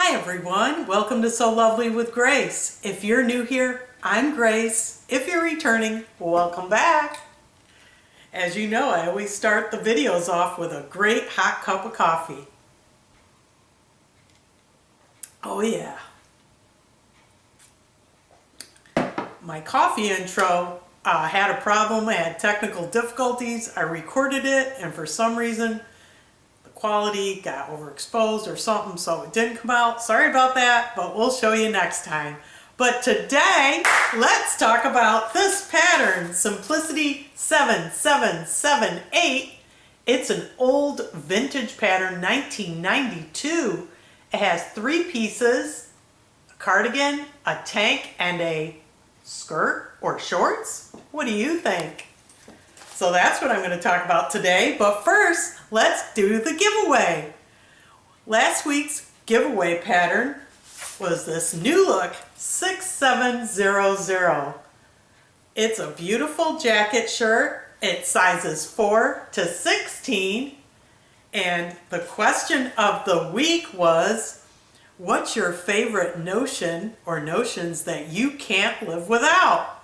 Hi everyone, welcome to So Lovely with Grace. If you're new here, I'm Grace. If you're returning, welcome back. As you know, I always start the videos off with a great hot cup of coffee. Oh yeah. My coffee intro had a problem. I had technical difficulties. I recorded it and for some reason quality got overexposed or something, so it didn't come out. Sorry about that, but we'll show you next time. But today, let's talk about this pattern, Simplicity 7778. It's an old vintage pattern, 1992. It has 3 pieces, a cardigan, a tank, and a skirt or shorts. What do you think? So that's what I'm going to talk about today, but first, let's do the giveaway. Last week's giveaway pattern was this new look 6700. It's a beautiful jacket shirt. It sizes 4 to 16. And the question of the week was, what's your favorite notion or notions that you can't live without?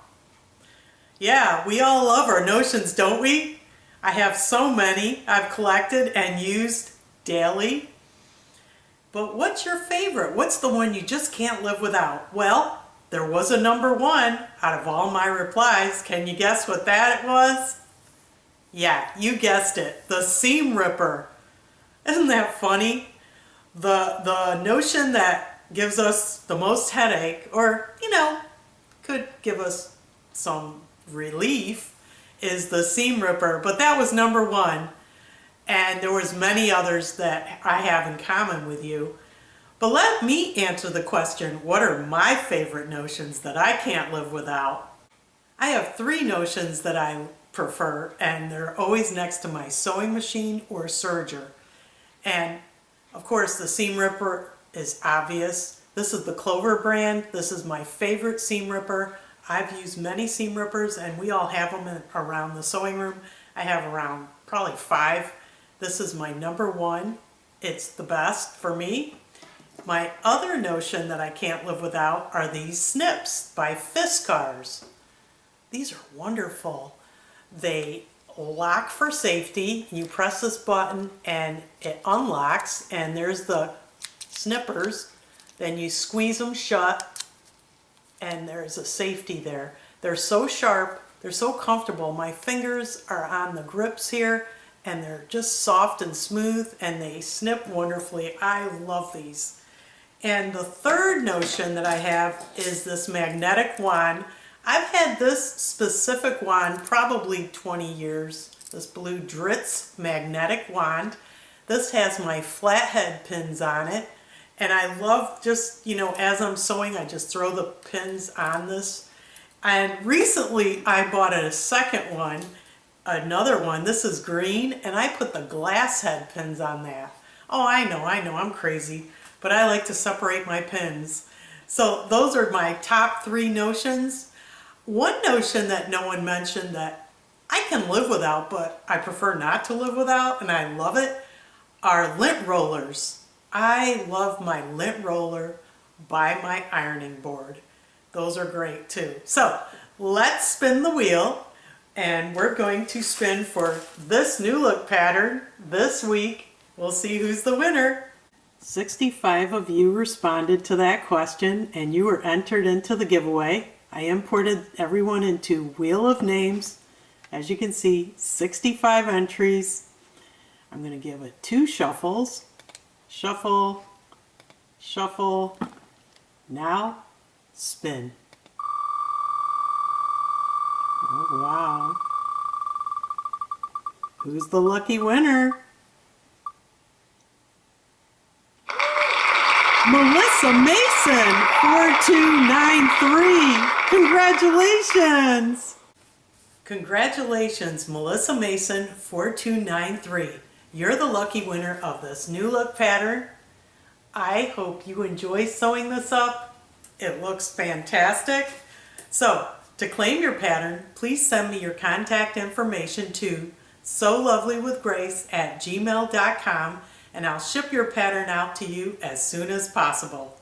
Yeah, we all love our notions, don't we? I have so many I've collected and used daily. But what's your favorite? What's the one you just can't live without? Well, there was a number 1 out of all my replies. Can you guess what that was? Yeah, you guessed it. The seam ripper. Isn't that funny? The notion that gives us the most headache, or, could give us some relief, is the seam ripper, but that was number 1, and there was many others that I have in common with you. But let me answer the question, what are my favorite notions that I can't live without? I have 3 notions that I prefer, and they're always next to my sewing machine or serger. And of course the seam ripper is obvious. This is the Clover brand. This is my favorite seam ripper. I've used many seam rippers and we all have them around the sewing room. I have around probably 5. This is my number 1. It's the best for me. My other notion that I can't live without are these snips by Fiskars. These are wonderful. They lock for safety. You press this button and it unlocks, and there's the snippers. Then you squeeze them shut and there's a safety there. They're so sharp, they're so comfortable. My fingers are on the grips here and they're just soft and smooth and they snip wonderfully. I love these. And the third notion that I have is this magnetic wand. I've had this specific wand probably 20 years, this blue Dritz magnetic wand. This has my flathead pins on it. And I love just, as I'm sewing, I just throw the pins on this. And recently I bought a second one, another one. This is green, and I put the glass head pins on that. Oh, I know, I'm crazy, but I like to separate my pins. So those are my top 3 notions. One notion that no one mentioned that I can live without, but I prefer not to live without, and I love it, are lint rollers. I love my lint roller by my ironing board. Those are great too. So let's spin the wheel, and we're going to spin for this new look pattern this week. We'll see who's the winner. 65 of you responded to that question and you were entered into the giveaway. I imported everyone into Wheel of Names. As you can see, 65 entries. I'm going to give it 2 shuffles. Shuffle, shuffle, now spin. Oh wow. Who's the lucky winner? Melissa Mason, 4293. Congratulations! Congratulations, Melissa Mason, 4293. You're the lucky winner of this new look pattern. I hope you enjoy sewing this up. It looks fantastic. So, to claim your pattern, please send me your contact information to solovely with grace@gmail.com, and I'll ship your pattern out to you as soon as possible.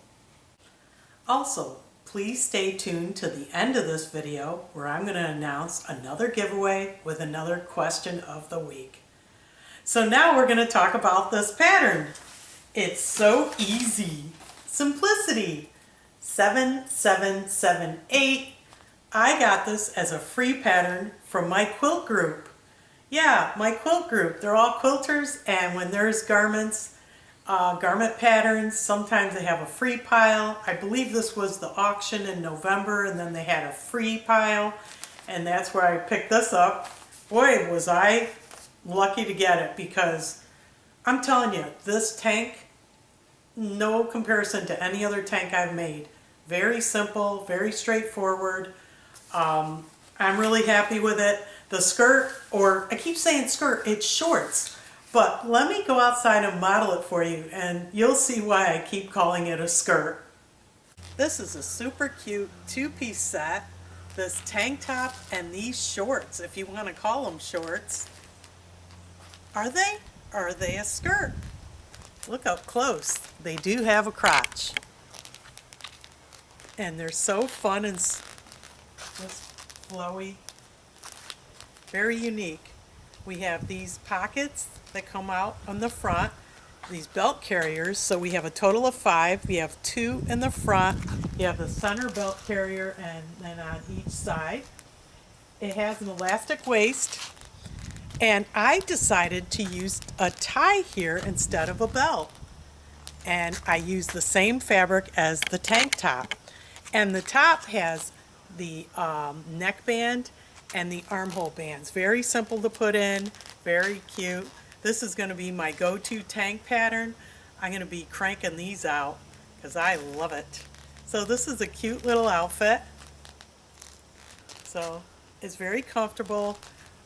Also, please stay tuned to the end of this video where I'm going to announce another giveaway with another question of the week. So now we're going to talk about this pattern. It's so easy. Simplicity 7778. I got this as a free pattern from my quilt group. Yeah, my quilt group. They're all quilters, and when there's garments, garment patterns, sometimes they have a free pile. I believe this was the auction in November, and then they had a free pile, and that's where I picked this up. Boy, was I lucky to get it, because I'm telling you, this tank, no comparison to any other tank I've made. Very simple, very straightforward. I'm really happy with it. The skirt, or I keep saying skirt, it's shorts. But let me go outside and model it for you, and you'll see why I keep calling it a skirt. This is a super cute two-piece set. This tank top and these shorts, if you want to call them shorts. Are they? Or are they a skirt? Look up close. They do have a crotch. And they're so fun and just flowy. Very unique. We have these pockets that come out on the front, these belt carriers, so we have a total of 5. We have 2 in the front. You have the center belt carrier and then on each side. It has an elastic waist, and I decided to use a tie here instead of a belt. And I used the same fabric as the tank top. And the top has the neckband and the armhole bands. Very simple to put in, very cute. This is going to be my go-to tank pattern. I'm going to be cranking these out because I love it. So this is a cute little outfit. So it's very comfortable,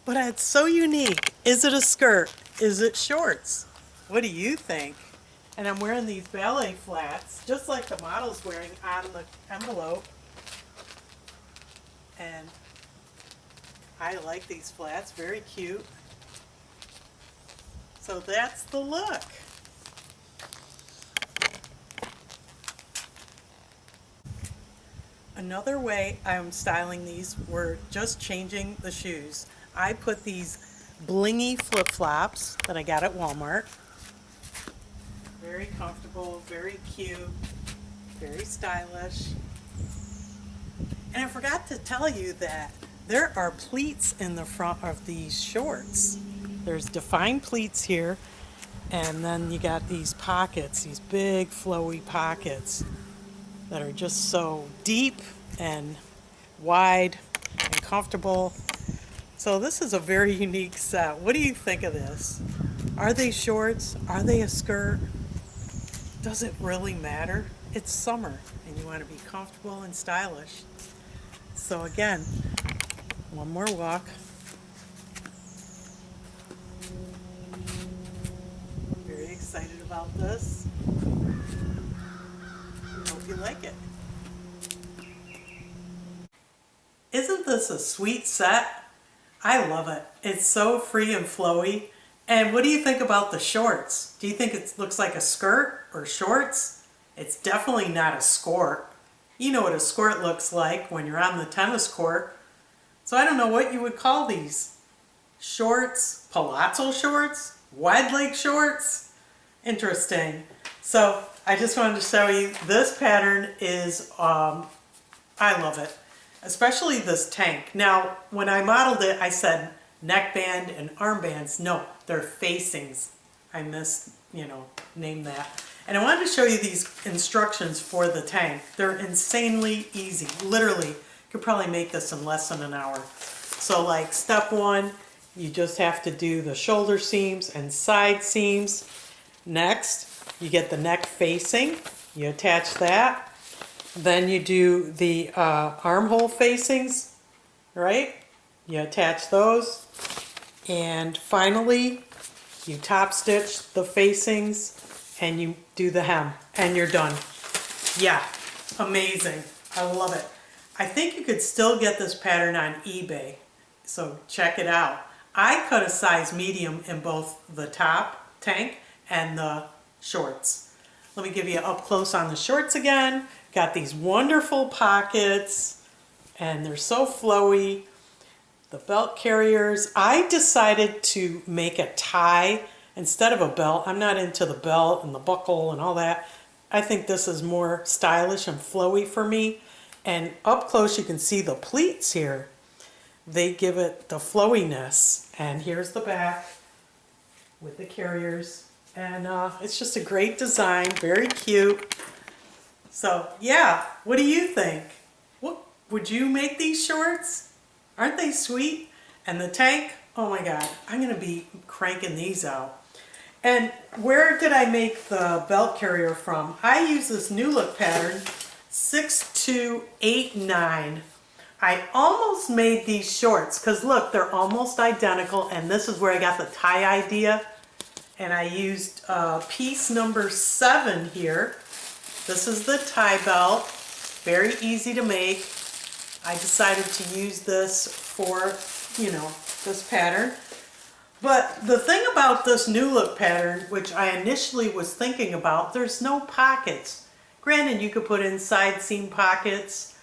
but it's so unique. Is it a skirt? Is it shorts? What do you think? And I'm wearing these ballet flats, just like the model's wearing on the envelope. And I like these flats, very cute. So that's the look. Another way I'm styling these, we're just changing the shoes. I put these blingy flip-flops that I got at Walmart. Very comfortable, very cute, very stylish. And I forgot to tell you that there are pleats in the front of these shorts. There's defined pleats here, and then you got these pockets, these big flowy pockets that are just so deep and wide and comfortable. So this is a very unique set. What do you think of this? Are they shorts? Are they a skirt? Does it really matter? It's summer and you want to be comfortable and stylish. So again, one more walk. Very excited about this. Hope you like it. Isn't this a sweet set? I love it. It's so free and flowy. And what do you think about the shorts? Do you think it looks like a skirt or shorts? It's definitely not a skirt. You know what a skirt looks like when you're on the tennis court. So I don't know what you would call these. Shorts, palazzo shorts, wide leg shorts. Interesting. So I just wanted to show you this pattern is, I love it. Especially this tank. Now, when I modeled it, I said neckband and armbands. No, they're facings. I named that. And I wanted to show you these instructions for the tank. They're insanely easy. Literally, you could probably make this in less than an hour. So like step 1, you just have to do the shoulder seams and side seams. Next, you get the neck facing. You attach that. Then you do the armhole facings, right? You attach those. And finally, you top stitch the facings and you do the hem and you're done. Yeah, amazing. I love it. I think you could still get this pattern on eBay, so check it out. I cut a size medium in both the top tank and the shorts. Let me give you up close on the shorts again. Got these wonderful pockets and they're so flowy. The belt carriers, I decided to make a tie instead of a belt. I'm not into the belt and the buckle and all that. I think this is more stylish and flowy for me. And up close you can see the pleats here. They give it the flowiness. And here's the back with the carriers. And it's just a great design, very cute. So yeah, what do you think? Would you make these shorts? Aren't they sweet? And the tank, oh my God, I'm gonna be cranking these out. And where did I make the belt carrier from? I use this New Look pattern, 6289. I almost made these shorts, because look, they're almost identical, and this is where I got the tie idea. And I used piece number 7 here. This is the tie belt, very easy to make. I decided to use this for, you know, this pattern. But the thing about this New Look pattern, which I initially was thinking about, there's no pockets. Granted, you could put in side seam pockets,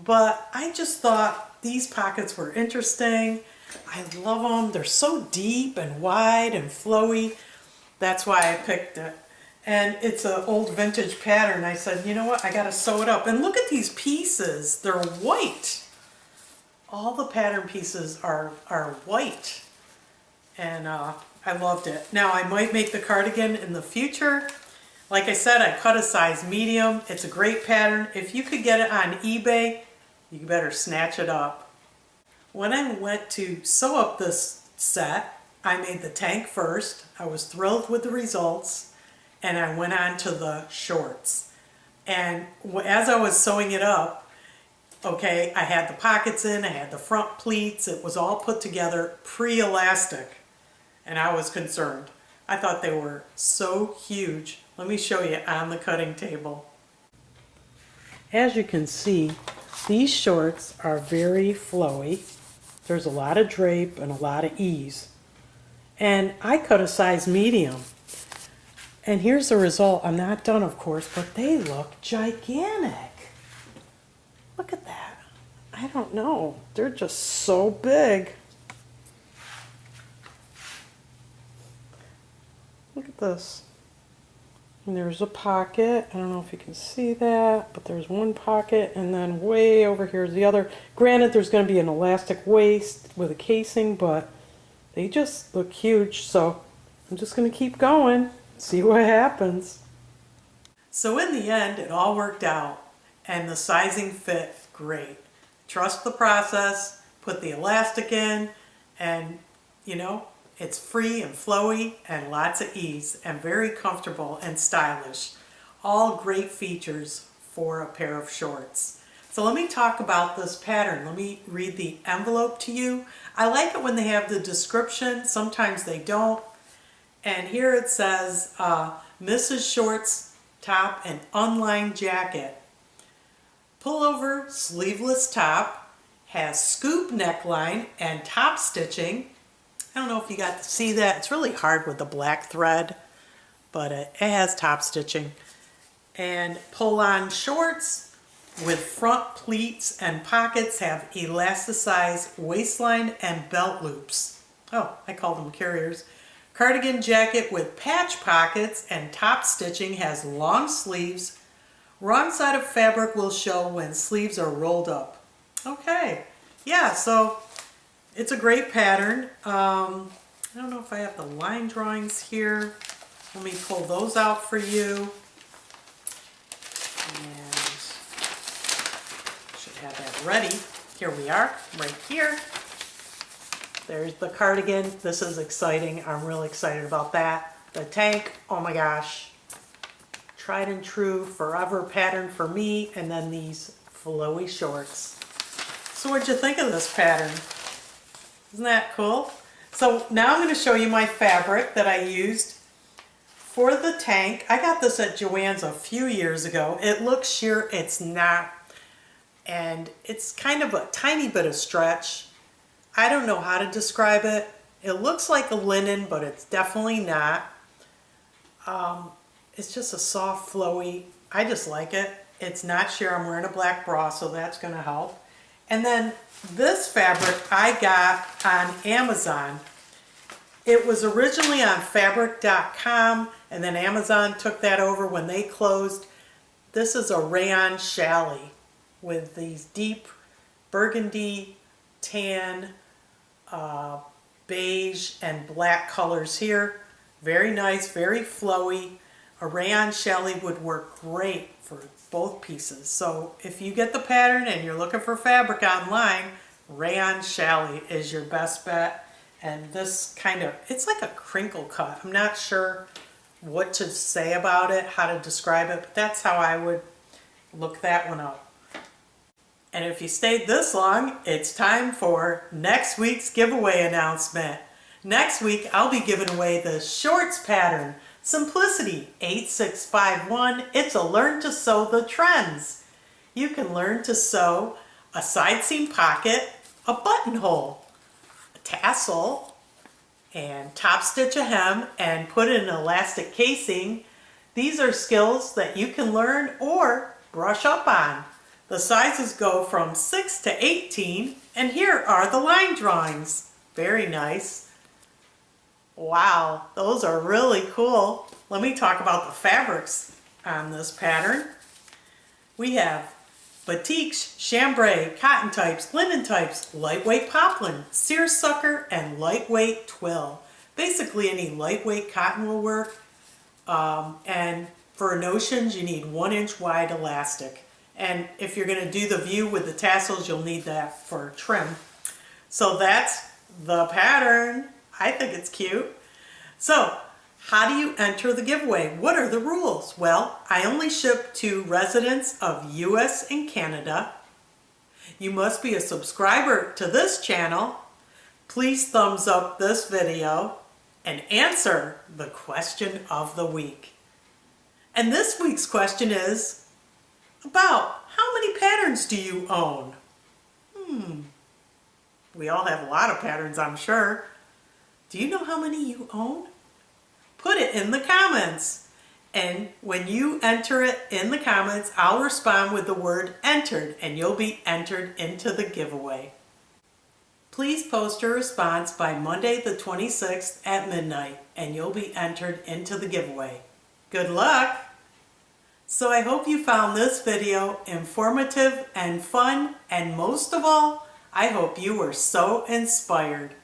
but I just thought these pockets were interesting. I love them. They're so deep and wide and flowy. That's why I picked it. And it's an old vintage pattern. I said, you know what, I gotta sew it up. And look at these pieces, they're white. All the pattern pieces are white. And I loved it. Now I might make the cardigan in the future. Like I said, I cut a size medium. It's a great pattern. If you could get it on eBay, you better snatch it up. When I went to sew up this set, I made the tank first. I was thrilled with the results. And I went on to the shorts. And as I was sewing it up, okay, I had the pockets in, I had the front pleats, it was all put together pre-elastic. And I was concerned. I thought they were so huge. Let me show you on the cutting table. As you can see, these shorts are very flowy. There's a lot of drape and a lot of ease. And I cut a size medium. And here's the result. I'm not done, of course, but they look gigantic. Look at that. I don't know. They're just so big. Look at this. And there's a pocket. I don't know if you can see that, but there's one pocket, and then way over here is the other. Granted, there's going to be an elastic waist with a casing, but they just look huge, so I'm just going to keep going. See what happens. So in the end, it all worked out and the sizing fit great. Trust the process, put the elastic in, and you know, it's free and flowy and lots of ease and very comfortable and stylish. All great features for a pair of shorts. So let me talk about this pattern. Let me read the envelope to you. I like it when they have the description. Sometimes they don't. And here it says, Mrs. Shorts top and unlined jacket. Pullover sleeveless top, has scoop neckline and top stitching. I don't know if you got to see that. It's really hard with the black thread, but it has top stitching. And pull-on shorts with front pleats and pockets have elasticized waistline and belt loops. Oh, I call them carriers. Cardigan jacket with patch pockets and top stitching has long sleeves. Wrong side of fabric will show when sleeves are rolled up. Okay, yeah, so it's a great pattern. I don't know if I have the line drawings here. Let me pull those out for you. And should have that ready. Here we are, right here. There's the cardigan. This is exciting. I'm really excited about that. The tank, oh my gosh. Tried and true, forever pattern for me. And then these flowy shorts. So what'd you think of this pattern? Isn't that cool? So now I'm going to show you my fabric that I used for the tank. I got this at Joann's a few years ago. It looks sheer, it's not. And it's kind of a tiny bit of stretch. I don't know how to describe it. It looks like a linen, but it's definitely not. It's just a soft, flowy, I just like it. It's not sheer, I'm wearing a black bra, so that's gonna help. And then this fabric I got on Amazon. It was originally on fabric.com and then Amazon took that over when they closed. This is a Rayon Challis with these deep burgundy, tan, beige, and black colors here. Very nice, very flowy. A Rayon Challis would work great for both pieces. So if you get the pattern and you're looking for fabric online, Rayon Challis is your best bet. And this kind of, it's like a crinkle cut. I'm not sure what to say about it, how to describe it, but that's how I would look that one up. And if you stayed this long, it's time for next week's giveaway announcement. Next week, I'll be giving away the shorts pattern, Simplicity 8651. It's a learn to sew the trends. You can learn to sew a side seam pocket, a buttonhole, a tassel, and top stitch a hem and put in an elastic casing. These are skills that you can learn or brush up on. The sizes go from 6 to 18, and here are the line drawings. Very nice. Wow, those are really cool. Let me talk about the fabrics on this pattern. We have batiks, chambray, cotton types, linen types, lightweight poplin, seersucker, and lightweight twill. Basically any lightweight cotton will work. And for notions, you need 1-inch wide elastic. And if you're going to do the view with the tassels, you'll need that for trim. So that's the pattern. I think it's cute. So, how do you enter the giveaway? What are the rules? Well, I only ship to residents of US and Canada. You must be a subscriber to this channel. Please thumbs up this video and answer the question of the week. And this week's question is about how many patterns do you own? We all have a lot of patterns, I'm sure. Do you know how many you own? Put it in the comments. And when you enter it in the comments, I'll respond with the word entered, and you'll be entered into the giveaway. Please post your response by Monday the 26th at midnight, and you'll be entered into the giveaway. Good luck! So I hope you found this video informative and fun, and most of all, I hope you were so inspired.